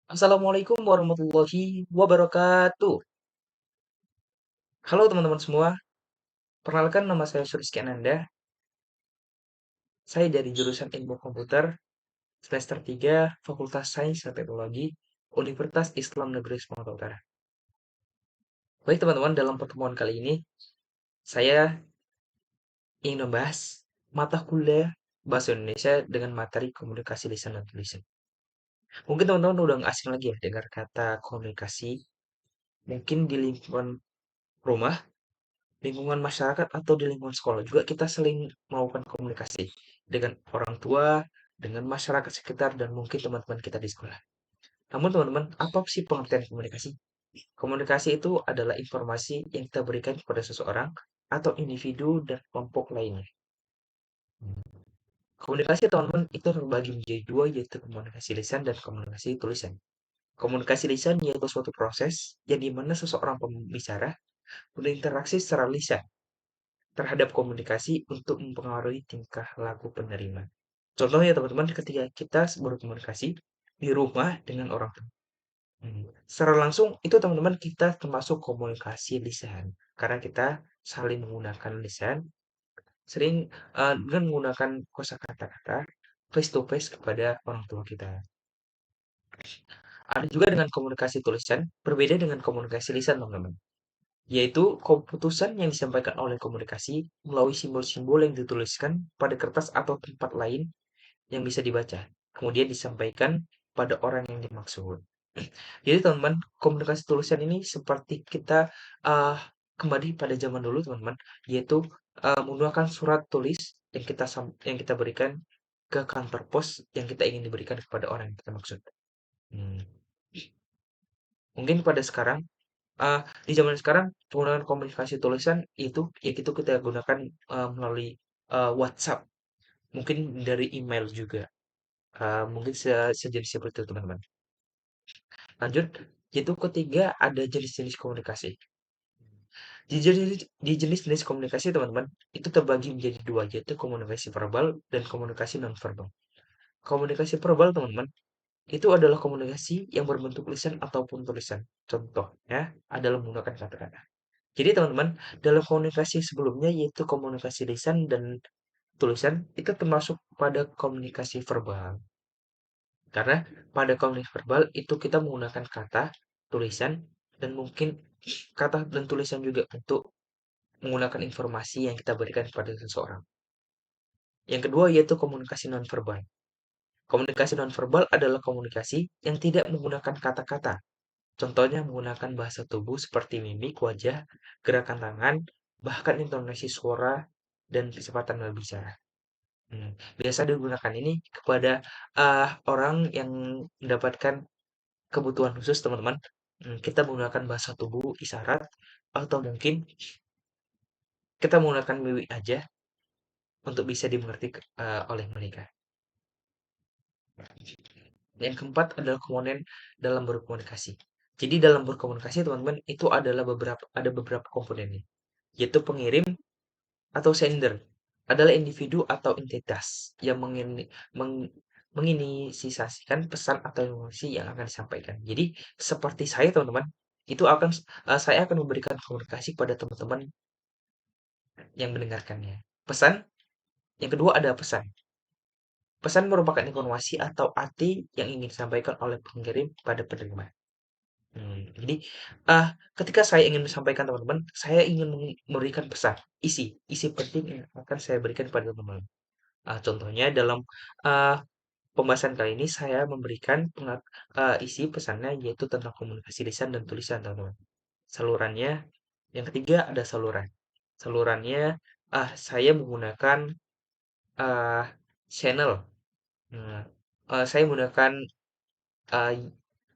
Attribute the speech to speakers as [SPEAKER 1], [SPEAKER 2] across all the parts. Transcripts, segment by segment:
[SPEAKER 1] Assalamualaikum warahmatullahi wabarakatuh. Halo teman-teman semua, perkenalkan nama saya Surisky Ananda. Saya dari jurusan Ilmu Komputer, semester 3, Fakultas Sains dan Teknologi, Universitas Islam Negeri Sumatera Utara. Baik teman-teman, dalam pertemuan kali ini, saya ingin membahas mata kuliah Bahasa Indonesia dengan materi komunikasi lisan dan tulisan. Mungkin teman-teman udah nggak asing lagi ya dengar kata komunikasi, mungkin di lingkungan rumah, lingkungan masyarakat atau di lingkungan sekolah juga kita sering melakukan komunikasi dengan orang tua, dengan masyarakat sekitar, dan mungkin teman-teman kita di sekolah. Namun teman-teman, apa sih pengertian komunikasi? Komunikasi itu adalah informasi yang kita berikan kepada seseorang atau individu dan kelompok lainnya. Komunikasi teman-teman itu terbagi menjadi dua, yaitu komunikasi lisan dan komunikasi tulisan. Komunikasi lisan yaitu suatu proses yang dimana seseorang pembicara berinteraksi secara lisan terhadap komunikasi untuk mempengaruhi tingkah laku penerima. Contohnya teman-teman ketika kita berkomunikasi di rumah dengan orang tua. Secara langsung itu teman-teman kita termasuk komunikasi lisan karena kita saling menggunakan lisan, sering dengan menggunakan kosakata-kata face to face kepada orang tua kita. Ada juga dengan komunikasi tulisan, berbeda dengan komunikasi lisan teman-teman. Yaitu keputusan yang disampaikan oleh komunikasi melalui simbol-simbol yang dituliskan pada kertas atau tempat lain yang bisa dibaca, kemudian disampaikan pada orang yang dimaksud. Jadi teman-teman, komunikasi tulisan ini seperti kita uh, kembali pada zaman dulu teman-teman, yaitu menggunakan surat tulis yang kita berikan ke kantor pos yang kita ingin diberikan kepada orang yang kita maksud. Hmm. Mungkin pada sekarang di zaman sekarang penggunaan komunikasi tulisan itu kita gunakan melalui WhatsApp, mungkin dari email juga, mungkin sejenis seperti itu teman-teman. Lanjut, yaitu ketiga ada jenis-jenis komunikasi. Di jenis-jenis komunikasi teman-teman itu terbagi menjadi dua, yaitu komunikasi verbal dan komunikasi non verbal. Komunikasi verbal teman-teman itu adalah komunikasi yang berbentuk lisan ataupun tulisan. Contohnya adalah menggunakan kata-kata. Jadi teman-teman, dalam komunikasi sebelumnya yaitu komunikasi lisan dan tulisan itu termasuk pada komunikasi verbal. Karena pada komunikasi verbal itu kita menggunakan kata, tulisan, dan mungkin kata dan tulisan juga untuk menggunakan informasi yang kita berikan kepada seseorang. Yang kedua yaitu komunikasi nonverbal. Komunikasi nonverbal adalah komunikasi yang tidak menggunakan kata-kata. Contohnya menggunakan bahasa tubuh seperti mimik wajah, gerakan tangan, bahkan intonasi suara dan kecepatan berbicara. Biasa digunakan ini kepada orang yang mendapatkan kebutuhan khusus, teman-teman. Kita menggunakan bahasa tubuh, isyarat, atau mungkin kita menggunakan mimik aja untuk bisa dimengerti oleh mereka. Yang keempat adalah komponen dalam berkomunikasi. Jadi dalam berkomunikasi teman-teman itu ada beberapa komponennya, yaitu pengirim atau sender adalah individu atau entitas yang menginisiasikan pesan atau informasi yang akan disampaikan. Jadi seperti saya teman-teman, saya akan memberikan komunikasi pada teman-teman yang mendengarkannya. Pesan, yang kedua ada pesan. Pesan merupakan informasi atau arti yang ingin disampaikan oleh pengirim pada penerima. Jadi, ah, ketika saya ingin menyampaikan teman-teman, saya ingin memberikan pesan, isi penting yang akan saya berikan kepada teman-teman. Contohnya dalam ah, pembahasan kali ini saya memberikan isi pesannya yaitu tentang komunikasi lisan dan tulisan, teman-teman. Salurannya, yang ketiga ada saluran. Salurannya, saya menggunakan ah, channel. Nah, saya menggunakan ah,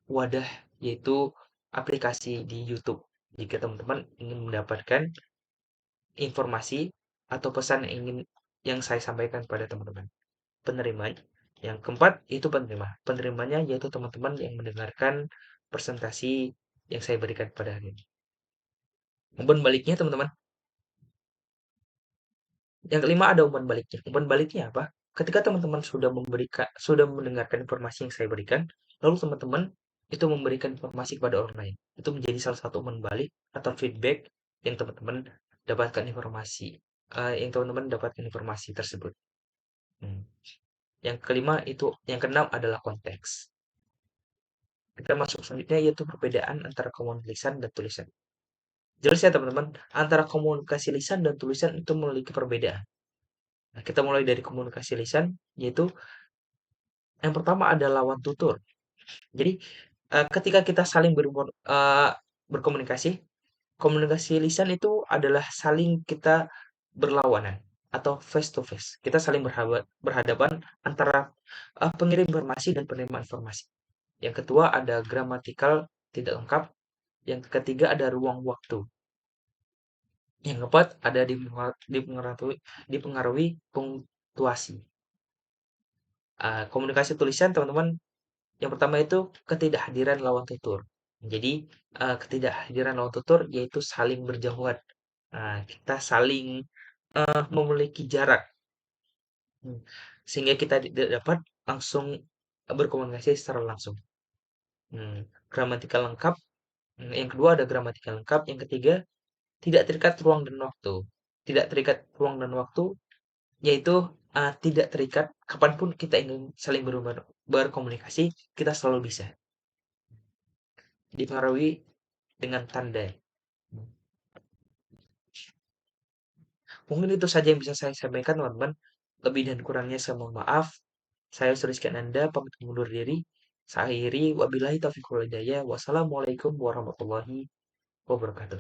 [SPEAKER 1] wadah yaitu aplikasi di YouTube. Jika teman-teman ingin mendapatkan informasi atau pesan yang saya sampaikan pada teman-teman. Penerima yang keempat itu penerima. Penerimanya yaitu teman-teman yang mendengarkan presentasi yang saya berikan pada hari ini. Umpan baliknya teman-teman. Yang kelima ada umpan baliknya. Umpan baliknya apa? Ketika teman-teman sudah mendengarkan informasi yang saya berikan, lalu teman-teman itu memberikan informasi kepada orang lain. Itu menjadi salah satu umpan balik atau feedback yang teman-teman dapatkan informasi, yang teman-teman dapatkan informasi tersebut. Hmm. Yang kelima itu, yang keenam adalah konteks. Kita masuk selanjutnya yaitu perbedaan antara komunikasi lisan dan tulisan. Jelas ya teman-teman, antara komunikasi lisan dan tulisan itu memiliki perbedaan. Nah, kita mulai dari komunikasi lisan, yaitu yang pertama ada lawan tutur. Jadi, ketika kita saling berkomunikasi, komunikasi lisan itu adalah saling kita berlawanan atau face to face. Kita saling berhadapan antara pengirim informasi dan penerima informasi. Yang kedua ada gramatikal tidak lengkap. Yang ketiga ada ruang waktu. Yang keempat ada dipengaruhi punktuasi. Komunikasi tulisan teman-teman, yang pertama itu ketidakhadiran lawan tutur. Jadi ketidakhadiran lawan tutur yaitu saling berjauhan. Kita saling memiliki jarak, hmm, sehingga kita tidak dapat langsung berkomunikasi secara langsung. Gramatikal lengkap. Yang kedua ada gramatikal lengkap. Yang ketiga tidak terikat ruang dan waktu. Tidak terikat ruang dan waktu yaitu tidak terikat kapanpun kita ingin saling berkomunikasi, kita selalu bisa. Dipengaruhi dengan tanda. Mungkin itu saja yang bisa saya sampaikan teman-teman. Lebih dan kurangnya saya mohon maaf. Saya Suriskan Anda pamit undur diri. Saya akhiri wabillahi taufiq wal hidayah. Wassalamualaikum warahmatullahi wabarakatuh.